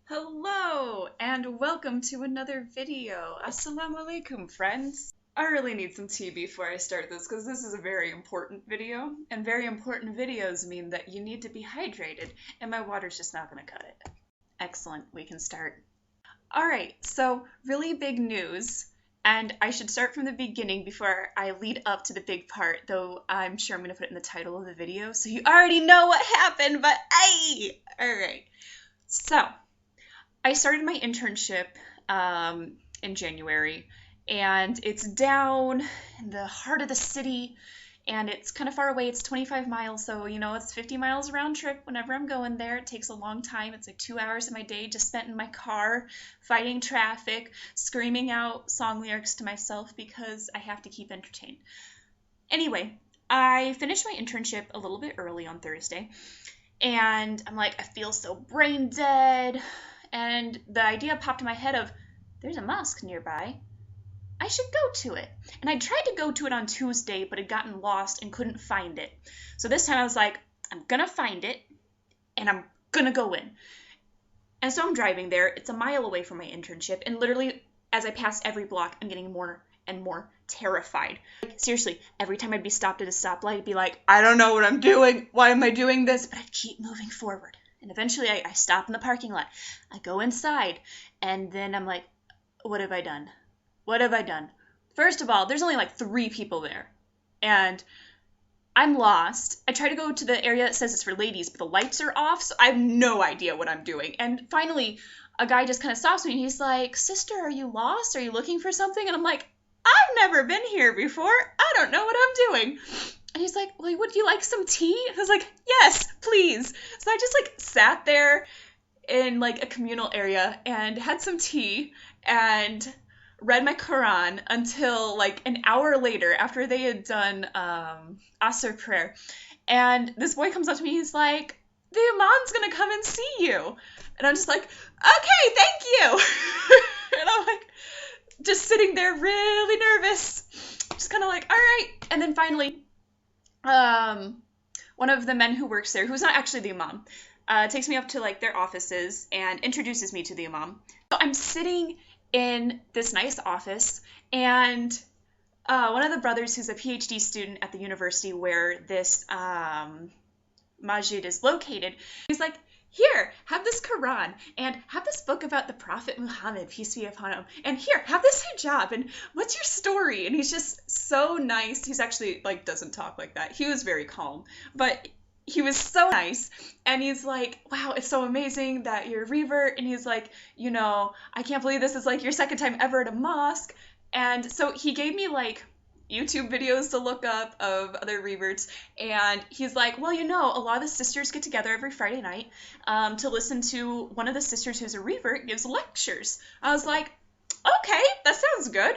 Hello and welcome to another video. Assalamu alaikum, friends. I really need some tea before I start this because this is a very important video, and very important videos mean that you need to be hydrated, and my water's just not going to cut it. Excellent, we can start. Alright, so really big news, and I should start from the beginning before I lead up to the big part, though I'm sure I'm going to put it in the title of the video, so you already know what happened, but hey! Alright, so I started my internship in January, and it's down in the heart of the city, and it's kind of far away. It's 25 miles, so it's 50 miles round trip whenever I'm going there. It takes a long time. It's like 2 hours of my day just spent in my car, fighting traffic, screaming out song lyrics to myself because I have to keep entertained. Anyway, I finished my internship a little bit early on Thursday, and I'm like, I feel so brain dead. And the idea popped in my head of, there's a mosque nearby. I should go to it. And I tried to go to it on Tuesday, but had gotten lost and couldn't find it. So this time I was like, I'm gonna find it, and I'm gonna go in. And so I'm driving there. It's a mile away from my internship, and literally, as I pass every block, I'm getting more and more terrified. Like, seriously, every time I'd be stopped at a stoplight, I'd be like, I don't know what I'm doing. Why am I doing this? But I'd keep moving forward. And eventually I stop in the parking lot. I go inside, and then I'm like, what have I done? What have I done? First of all, there's only like 3 people there, and I'm lost. I try to go to the area that says it's for ladies, but the lights are off, so I have no idea what I'm doing. And finally, a guy just kind of stops me, and he's like, sister, are you lost? Are you looking for something? And I'm like, I've never been here before. I don't know what I'm doing. And he's like, well, would you like some tea? I was like, yes, please. So I just sat there in a communal area and had some tea and read my Quran until an hour later after they had done Asr prayer. And this boy comes up to me, he's like, the imam's gonna come and see you. And I'm just like, okay, thank you. And I'm just sitting there really nervous, just kind of all right. And then finally, one of the men who works there, who's not actually the imam, takes me up to their offices and introduces me to the imam. So I'm sitting in this nice office, and one of the brothers who's a PhD student at the university where this masjid is located, he's like, here, have this Quran, and have this book about the Prophet Muhammad, peace be upon him, and here, have this hijab, and what's your story? And he's just so nice. He's actually, doesn't talk like that. He was very calm, but he was so nice, and he's like, wow, it's so amazing that you're a revert, and he's like, I can't believe this is your second time ever at a mosque. And so he gave me YouTube videos to look up of other reverts, and he's like, well, a lot of the sisters get together every Friday night to listen to one of the sisters who's a revert gives lectures. I was like, okay, that sounds good.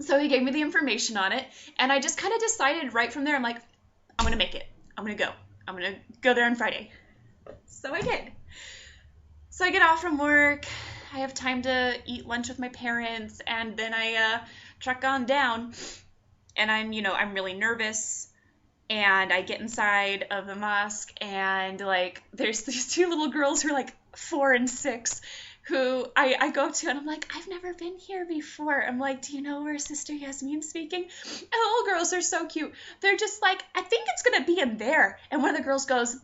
So he gave me the information on it, and I just kind of decided right from there, I'm like, I'm gonna make it. I'm gonna go there on Friday. So I did. So I get off from work, I have time to eat lunch with my parents, and then I truck on down, and I'm really nervous, and I get inside of the mosque, and there's these 2 little girls who are 4 and 6 who I go up to, and I'm like, I've never been here before. I'm like, do you know where Sister Yasmin's speaking? And the little girls are so cute. They're just like, I think it's gonna be in there. And one of the girls goes,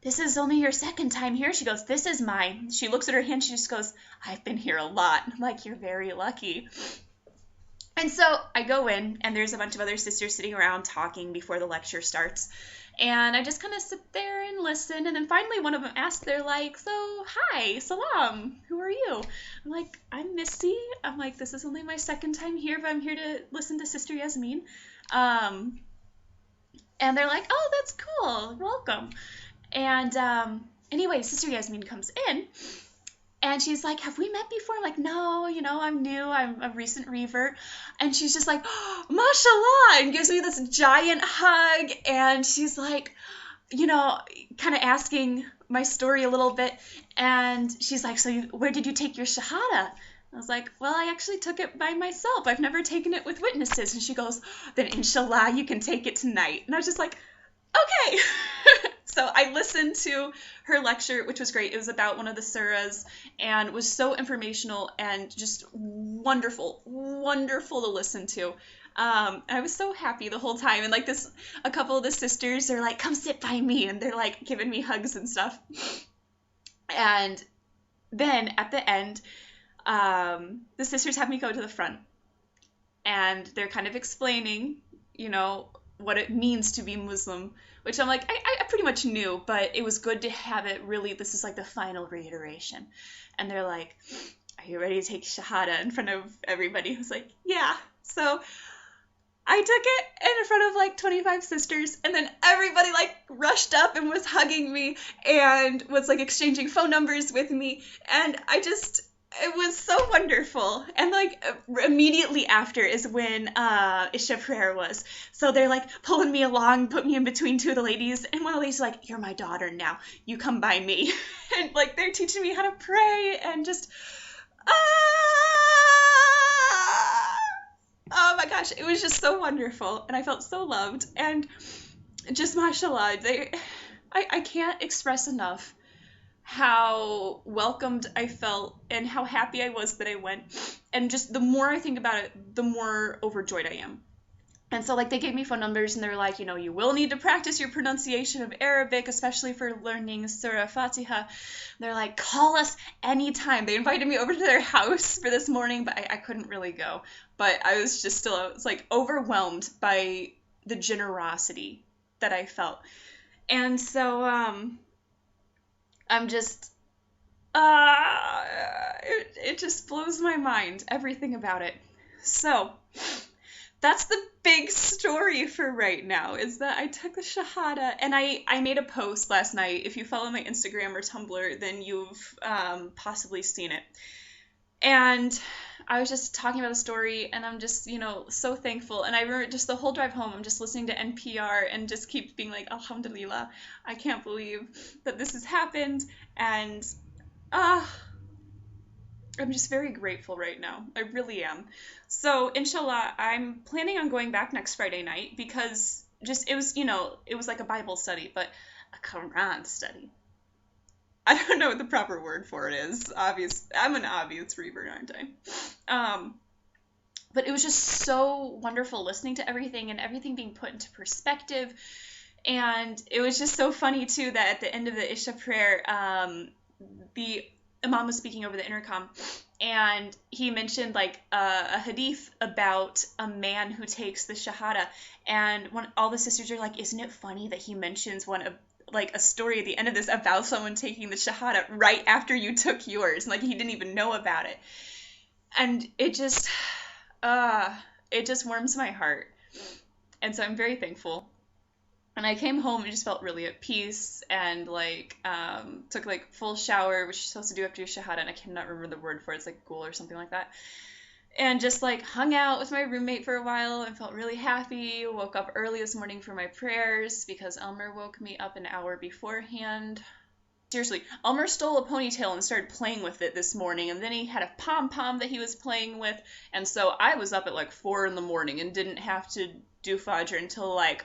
this is only your second time here. She goes, this is mine. She looks at her hand, she just goes, I've been here a lot. I'm like, you're very lucky. And so I go in, and there's a bunch of other sisters sitting around talking before the lecture starts. And I just kind of sit there and listen. And then finally one of them asks, they're like, so, hi, salam, who are you? I'm like, I'm Missi. I'm like, this is only my second time here, but I'm here to listen to Sister Yasmin. And they're like, oh, that's cool, welcome. And anyway, Sister Yasmin comes in, and she's like, have we met before? I'm like, no, I'm new. I'm a recent revert. And she's just like, oh, mashallah, and gives me this giant hug. And she's like, kind of asking my story a little bit. And she's like, so where did you take your shahada? I was like, well, I actually took it by myself. I've never taken it with witnesses. And she goes, then inshallah, you can take it tonight. And I was just like, okay. So I listened to her lecture, which was great. It was about one of the surahs and was so informational and just wonderful, wonderful to listen to. I was so happy the whole time. And like a couple of the sisters are like, come sit by me. And they're like giving me hugs and stuff. And then at the end, the sisters have me go to the front. And they're kind of explaining, what it means to be Muslim, which I'm like, I pretty much knew, but it was good to have it really, this is like the final reiteration. And they're like, are you ready to take Shahada in front of everybody? I was like, yeah. So I took it in front of like 25 sisters, and then everybody like rushed up and was hugging me and was like exchanging phone numbers with me. And it was so wonderful. And like immediately after is when Isha prayer was. So they're like pulling me along, put me in between two of the ladies, and one of the ladies is like, you're my daughter now, you come by me. And like they're teaching me how to pray and just oh my gosh, it was just so wonderful, and I felt so loved. And just mashallah, I can't express enough how welcomed I felt and how happy I was that I went. And just the more I think about it, the more overjoyed I am. And so like they gave me phone numbers, and they were like, you will need to practice your pronunciation of Arabic, especially for learning Surah Fatiha. They're like, call us anytime. They invited me over to their house for this morning, but I couldn't really go. But I was like overwhelmed by the generosity that I felt. And so I'm just, it just blows my mind, everything about it. So that's the big story for right now, is that I took the Shahada, and I made a post last night. If you follow my Instagram or Tumblr, then you've possibly seen it. And I was just talking about the story, and I'm just, so thankful. And I remember just the whole drive home, I'm just listening to NPR and just keep being like, Alhamdulillah, I can't believe that this has happened. And I'm just very grateful right now. I really am. So inshallah, I'm planning on going back next Friday night, because it was like a Bible study, but a Quran study. I don't know what the proper word for it is. I'm an obvious reader, aren't I? But it was just so wonderful listening to everything and everything being put into perspective. And it was just so funny, too, that at the end of the Isha prayer, the Imam was speaking over the intercom, and he mentioned like a hadith about a man who takes the Shahada. And all the sisters are like, isn't it funny that he mentions a story at the end of this about someone taking the Shahada right after you took yours, and like he didn't even know about it. And it just warms my heart. And so I'm very thankful. And I came home and just felt really at peace, and like took like full shower, which you're supposed to do after your Shahada, and I cannot remember the word for it. It's like gul or something like that. And just like hung out with my roommate for a while and felt really happy. Woke up early this morning for my prayers because Elmer woke me up an hour beforehand. Seriously, Elmer stole a ponytail and started playing with it this morning, and then he had a pom-pom that he was playing with, and so I was up at like 4 in the morning and didn't have to do Fajr until like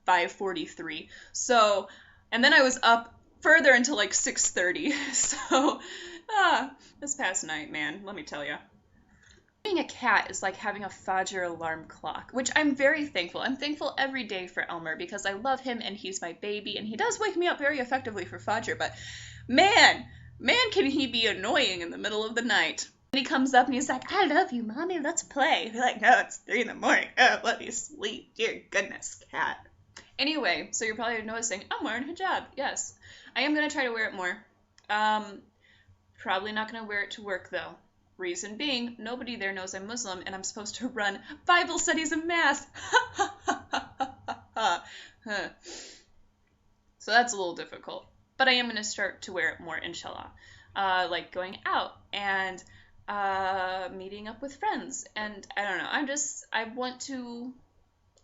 5:43. So, and then I was up further until like 6:30. So, this past night, man, let me tell you. Having a cat is like having a Fajr alarm clock, which I'm very thankful. I'm thankful every day for Elmer because I love him and he's my baby, and he does wake me up very effectively for Fajr, but man, can he be annoying in the middle of the night. And he comes up and he's like, I love you, mommy, let's play. You're like, no, it's 3 in the morning. Oh, let me sleep. Dear goodness, cat. Anyway, so you're probably noticing, I'm wearing hijab. Yes, I am going to try to wear it more. Probably not going to wear it to work, though. Reason being, nobody there knows I'm Muslim, and I'm supposed to run Bible studies and mass. So that's a little difficult. But I am going to start to wear it more, inshallah. Like going out and meeting up with friends. And I don't know, I want to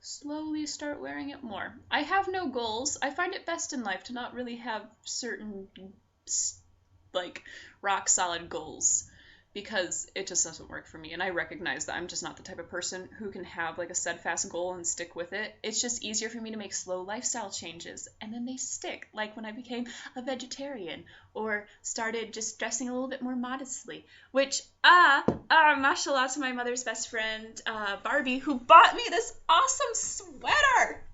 slowly start wearing it more. I have no goals. I find it best in life to not really have certain, like, rock solid goals. because it just doesn't work for me. And I recognize that I'm just not the type of person who can have like a steadfast goal and stick with it. It's just easier for me to make slow lifestyle changes, and then they stick. Like when I became a vegetarian or started just dressing a little bit more modestly, which, mashallah to my mother's best friend, Barbie, who bought me this awesome sweater.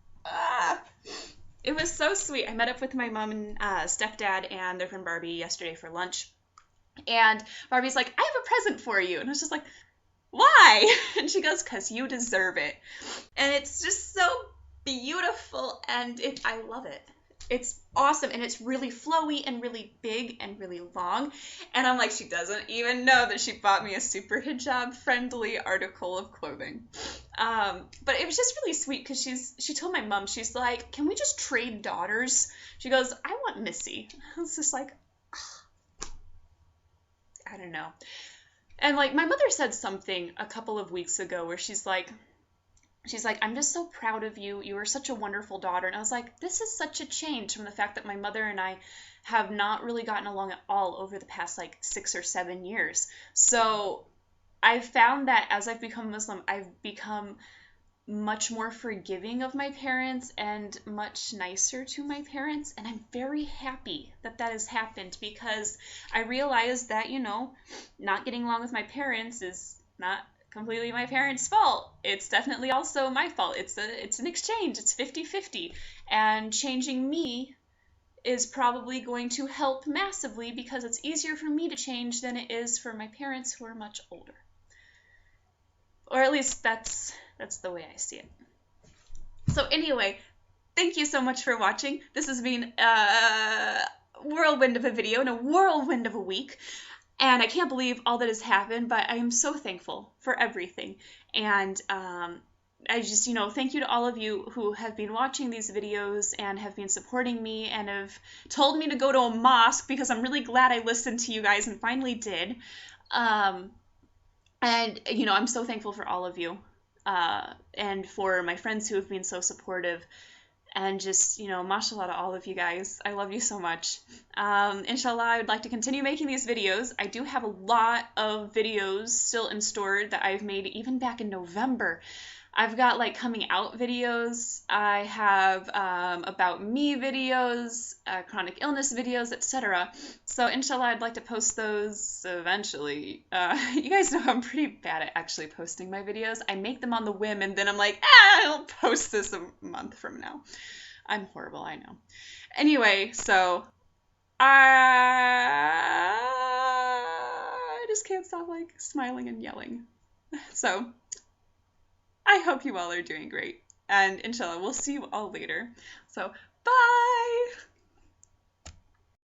It was so sweet. I met up with my mom and stepdad and their friend Barbie yesterday for lunch. And Barbie's like, I have a present for you. And I was just like, why? And she goes, because you deserve it. And it's just so beautiful, and I love it. It's awesome, and it's really flowy and really big and really long. And I'm like, she doesn't even know that she bought me a super hijab-friendly article of clothing. But it was just really sweet because she told my mom, she's like, can we just trade daughters? She goes, I want Missy. I was just like, I don't know. And like my mother said something a couple of weeks ago where she's like, I'm just so proud of you. You are such a wonderful daughter. And I was like, this is such a change from the fact that my mother and I have not really gotten along at all over the past like 6 or 7 years. So I've found that as I've become Muslim, I've become much more forgiving of my parents and much nicer to my parents. And I'm very happy that that has happened, because I realized that, not getting along with my parents is not completely my parents' fault. It's definitely also my fault. It's an exchange. It's 50-50. And changing me is probably going to help massively, because it's easier for me to change than it is for my parents, who are much older. Or at least that's the way I see it. So anyway, thank you so much for watching. This has been a whirlwind of a video and a whirlwind of a week. And I can't believe all that has happened, but I am so thankful for everything. And I just, thank you to all of you who have been watching these videos and have been supporting me and have told me to go to a mosque, because I'm really glad I listened to you guys and finally did. And, I'm so thankful for all of you. And for my friends who have been so supportive, and just, mashallah to all of you guys. I love you so much. Inshallah, I would like to continue making these videos. I do have a lot of videos still in store that I've made even back in November. I've got like coming out videos, I have about me videos, chronic illness videos, etc. So inshallah, I'd like to post those eventually. You guys know I'm pretty bad at actually posting my videos. I make them on the whim, and then I'm like, I'll post this a month from now. I'm horrible, I know. Anyway, so I just can't stop like smiling and yelling. So I hope you all are doing great, and inshallah, we'll see you all later. So, bye!